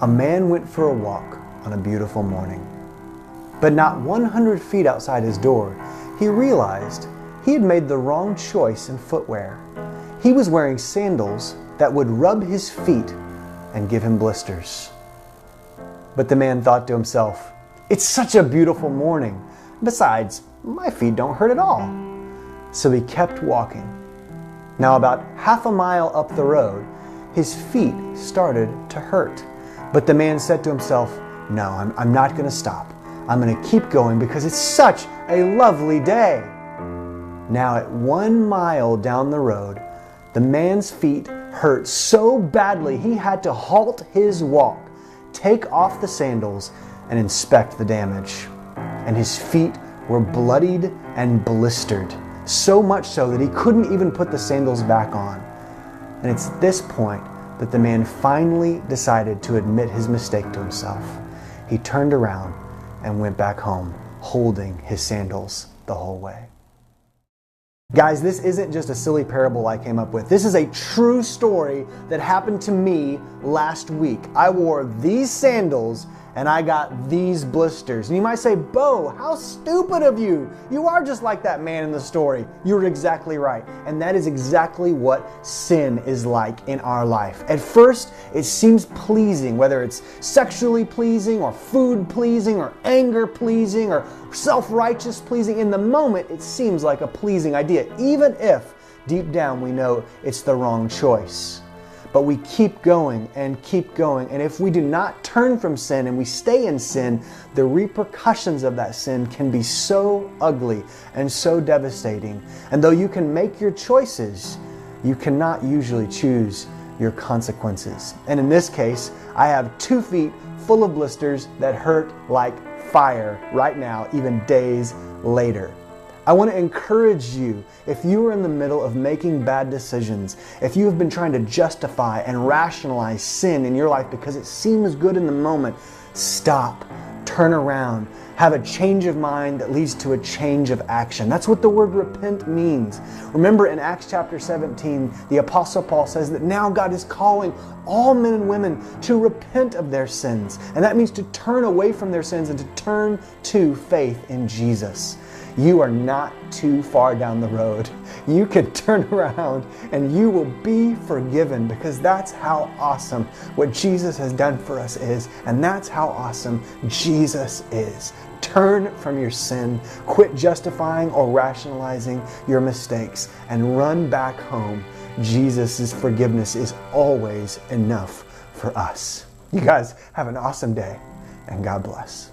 A man went for a walk on a beautiful morning. But not 100 feet outside his door, he realized he had made the wrong choice in footwear. He was wearing sandals that would rub his feet and give him blisters. But the man thought to himself, "It's such a beautiful morning. Besides, my feet don't hurt at all." So he kept walking. Now about half a mile up the road, his feet started to hurt. But the man said to himself, "No, I'm not going to stop. I'm going to keep going because it's such a lovely day." Now at 1 mile down the road, the man's feet hurt so badly he had to halt his walk, take off the sandals, and inspect the damage. And his feet were bloodied and blistered, so much so that he couldn't even put the sandals back on. And it's at this point that the man finally decided to admit his mistake to himself. He turned around and went back home, holding his sandals the whole way. Guys, this isn't just a silly parable I came up with. This is a true story that happened to me last week. I wore these sandals and I got these blisters. And you might say, "Bo, how stupid of you. You are just like that man in the story." You're exactly right. And that is exactly what sin is like in our life. At first, it seems pleasing, whether it's sexually pleasing or food pleasing or anger pleasing or self-righteous pleasing. In the moment, it seems like a pleasing idea, even if deep down we know it's the wrong choice. But we keep going and keep going. And if we do not turn from sin and we stay in sin, the repercussions of that sin can be so ugly and so devastating. And though you can make your choices, you cannot usually choose your consequences. And in this case, I have 2 feet full of blisters that hurt like fire right now, even days later. I want to encourage you, if you are in the middle of making bad decisions, if you have been trying to justify and rationalize sin in your life because it seems good in the moment, stop, turn around, have a change of mind that leads to a change of action. That's what the word repent means. Remember in Acts chapter 17, the Apostle Paul says that now God is calling all men and women to repent of their sins. And that means to turn away from their sins and to turn to faith in Jesus. You are not too far down the road. You can turn around and you will be forgiven, because that's how awesome what Jesus has done for us is. And that's how awesome Jesus is. Turn from your sin, quit justifying or rationalizing your mistakes, and run back home. Jesus' forgiveness is always enough for us. You guys have an awesome day, and God bless.